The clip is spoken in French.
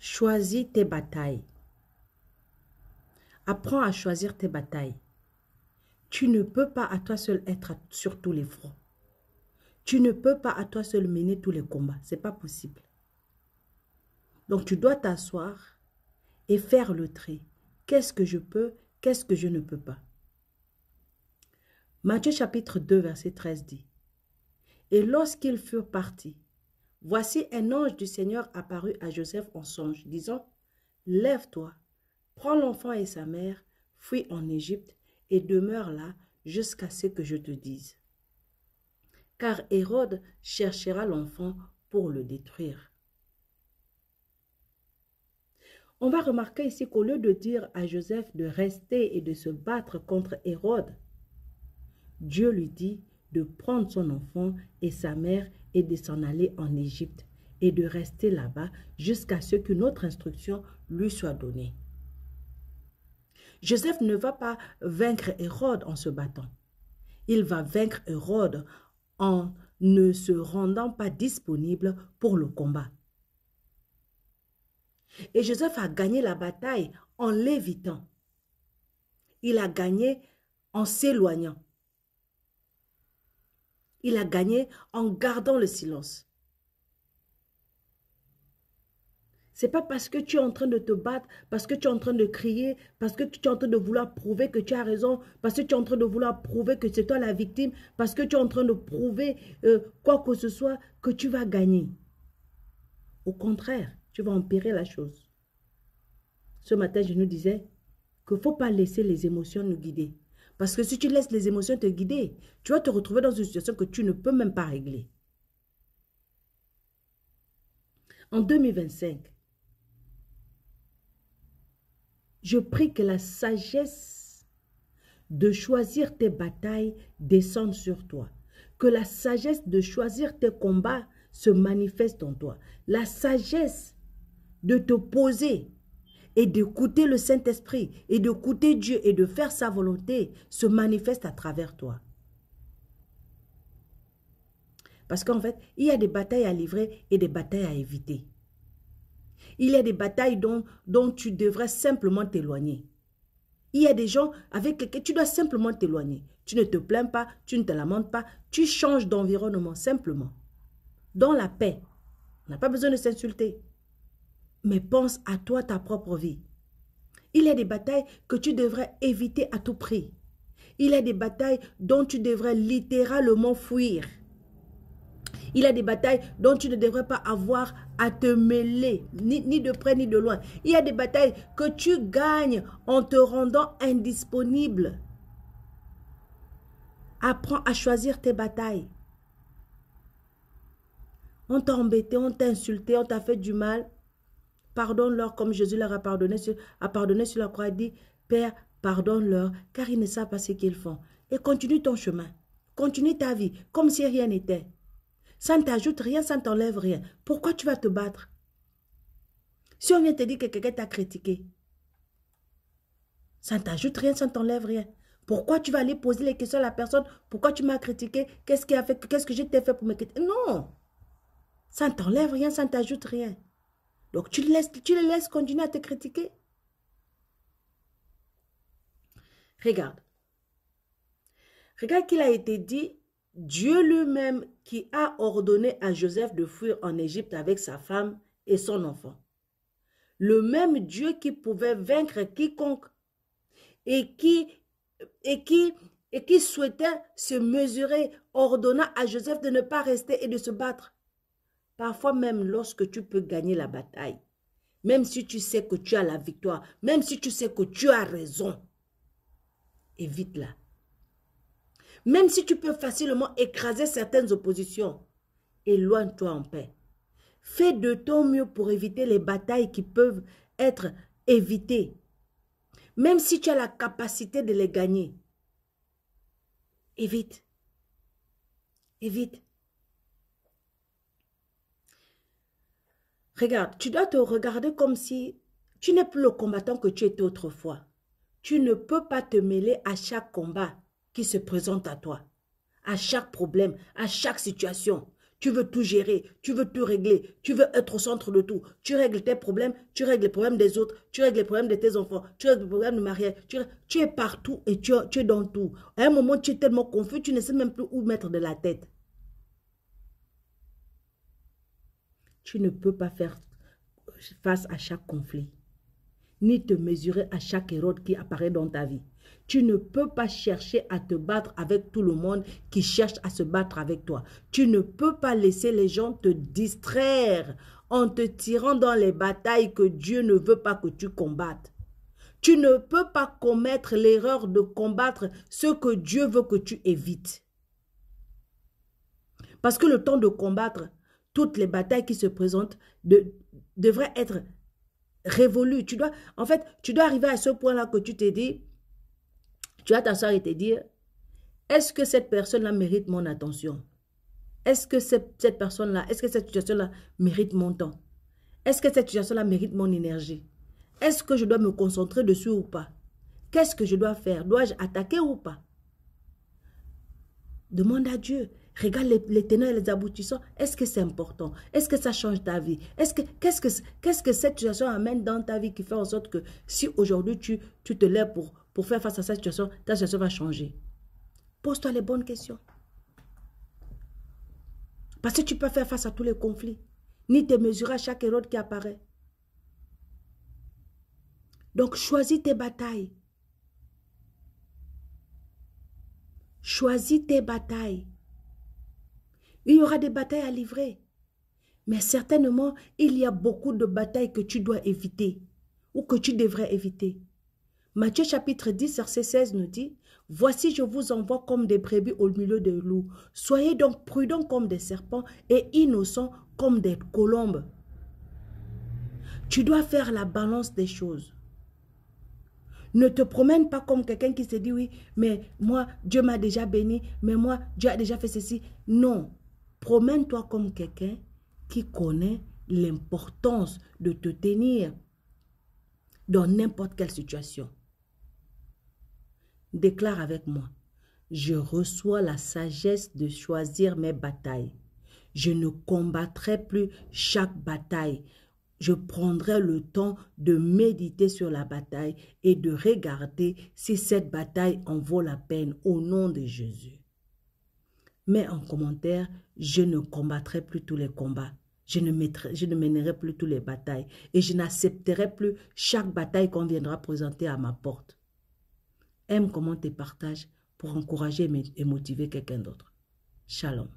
Choisis tes batailles. Apprends à choisir tes batailles. Tu ne peux pas à toi seul être sur tous les fronts. Tu ne peux pas à toi seul mener tous les combats. Ce n'est pas possible. Donc tu dois t'asseoir et faire le tri. Qu'est-ce que je peux, qu'est-ce que je ne peux pas? Matthieu chapitre 2, verset 13 dit, « Et lorsqu'ils furent partis, voici un ange du Seigneur apparut à Joseph en songe, disant, « Lève-toi, prends l'enfant et sa mère, fuis en Égypte et demeure là jusqu'à ce que je te dise. Car Hérode cherchera l'enfant pour le détruire. » On va remarquer ici qu'au lieu de dire à Joseph de rester et de se battre contre Hérode, Dieu lui dit de prendre son enfant et sa mère et de s'en aller en Égypte et de rester là-bas jusqu'à ce qu'une autre instruction lui soit donnée. Joseph ne va pas vaincre Hérode en se battant. Il va vaincre Hérode en ne se rendant pas disponible pour le combat. Et Joseph a gagné la bataille en l'évitant. Il a gagné en s'éloignant. Il a gagné en gardant le silence. Ce n'est pas parce que tu es en train de te battre, parce que tu es en train de crier, parce que tu es en train de vouloir prouver que tu as raison, parce que tu es en train de vouloir prouver que c'est toi la victime, parce que tu es en train de prouver quoi que ce soit, que tu vas gagner. Au contraire, tu vas empirer la chose. Ce matin, je nous disais qu'il ne faut pas laisser les émotions nous guider. Parce que si tu laisses les émotions te guider, tu vas te retrouver dans une situation que tu ne peux même pas régler. En 2025, je prie que la sagesse de choisir tes batailles descende sur toi. Que la sagesse de choisir tes combats se manifeste en toi. La sagesse de te poser et d'écouter le Saint-Esprit et d'écouter Dieu et de faire sa volonté se manifeste à travers toi. Parce qu'en fait, il y a des batailles à livrer et des batailles à éviter. Il y a des batailles dont tu devrais simplement t'éloigner. Il y a des gens avec lesquels tu dois simplement t'éloigner. Tu ne te plains pas, tu ne te lamentes pas, tu changes d'environnement simplement. Dans la paix, on n'a pas besoin de s'insulter. Mais pense à toi, ta propre vie. Il y a des batailles que tu devrais éviter à tout prix. Il y a des batailles dont tu devrais littéralement fuir. Il y a des batailles dont tu ne devrais pas avoir à te mêler, ni de près ni de loin. Il y a des batailles que tu gagnes en te rendant indisponible. Apprends à choisir tes batailles. On t'a embêté, on t'a insulté, on t'a fait du mal. Pardonne-leur comme Jésus leur a pardonné sur la croix. Il dit, Père, pardonne-leur car ils ne savent pas ce qu'ils font. Et continue ton chemin. Continue ta vie comme si rien n'était. Ça ne t'ajoute rien, ça ne t'enlève rien. Pourquoi tu vas te battre? Si on vient te dire que quelqu'un t'a critiqué, ça ne t'ajoute rien, ça ne t'enlève rien. Pourquoi tu vas aller poser les questions à la personne? Pourquoi tu m'as critiqué? Qu'est-ce que je t'ai fait pour me critiquer? Non! Ça ne t'enlève rien, ça ne t'ajoute rien. Donc tu les laisses continuer à te critiquer. Regarde. Regarde qu'il a été dit, Dieu lui-même qui a ordonné à Joseph de fuir en Égypte avec sa femme et son enfant. Le même Dieu qui pouvait vaincre quiconque et qui souhaitait se mesurer, ordonna à Joseph de ne pas rester et de se battre. Parfois même lorsque tu peux gagner la bataille, même si tu sais que tu as la victoire, même si tu sais que tu as raison, évite-la. Même si tu peux facilement écraser certaines oppositions, éloigne-toi en paix. Fais de ton mieux pour éviter les batailles qui peuvent être évitées. Même si tu as la capacité de les gagner, évite. Évite. Regarde, tu dois te regarder comme si tu n'es plus le combattant que tu étais autrefois. Tu ne peux pas te mêler à chaque combat qui se présente à toi, à chaque problème, à chaque situation. Tu veux tout gérer, tu veux tout régler, tu veux être au centre de tout. Tu règles tes problèmes, tu règles les problèmes des autres, tu règles les problèmes de tes enfants, tu règles les problèmes de mariage. Tu es partout et tu es dans tout. À un moment, tu es tellement confus, tu ne sais même plus où mettre de la tête. Tu ne peux pas faire face à chaque conflit, ni te mesurer à chaque Hérode qui apparaît dans ta vie. Tu ne peux pas chercher à te battre avec tout le monde qui cherche à se battre avec toi. Tu ne peux pas laisser les gens te distraire en te tirant dans les batailles que Dieu ne veut pas que tu combattes. Tu ne peux pas commettre l'erreur de combattre ce que Dieu veut que tu évites. Parce que le temps de combattre toutes les batailles qui se présentent devrait être révolu. En fait, tu dois arriver à ce point-là que tu te dis, tu vas t'asseoir et te dire, est-ce que cette personne-là mérite mon attention? Est-ce que cette personne-là, est-ce que cette situation-là mérite mon temps? Est-ce que cette situation-là mérite mon énergie? Est-ce que je dois me concentrer dessus ou pas? Qu'est-ce que je dois faire? Dois-je attaquer ou pas? Demande à Dieu. Regarde les tenants et les aboutissants. Est-ce que c'est important? Est-ce que ça change ta vie? Qu'est-ce que cette situation amène dans ta vie qui fait en sorte que si aujourd'hui tu te lèves pour faire face à cette situation, ta situation va changer? Pose-toi les bonnes questions. Parce que tu peux faire face à tous les conflits, ni te mesurer à chaque Hérode qui apparaît. Donc, choisis tes batailles. Choisis tes batailles. Il y aura des batailles à livrer. Mais certainement, il y a beaucoup de batailles que tu dois éviter ou que tu devrais éviter. Matthieu chapitre 10, verset 16 nous dit, « Voici, je vous envoie comme des brebis au milieu des loups. Soyez donc prudents comme des serpents et innocents comme des colombes. » Tu dois faire la balance des choses. Ne te promène pas comme quelqu'un qui se dit, oui, mais moi, Dieu m'a déjà béni, mais moi, Dieu a déjà fait ceci. Non, promène-toi comme quelqu'un qui connaît l'importance de te tenir dans n'importe quelle situation. Déclare avec moi, je reçois la sagesse de choisir mes batailles. Je ne combattrai plus chaque bataille. Je prendrai le temps de méditer sur la bataille et de regarder si cette bataille en vaut la peine au nom de Jésus. Mets en commentaire, je ne combattrai plus tous les combats. Je ne mènerai plus toutes les batailles et je n'accepterai plus chaque bataille qu'on viendra présenter à ma porte. Aime, commente et partage pour encourager et motiver quelqu'un d'autre. Shalom.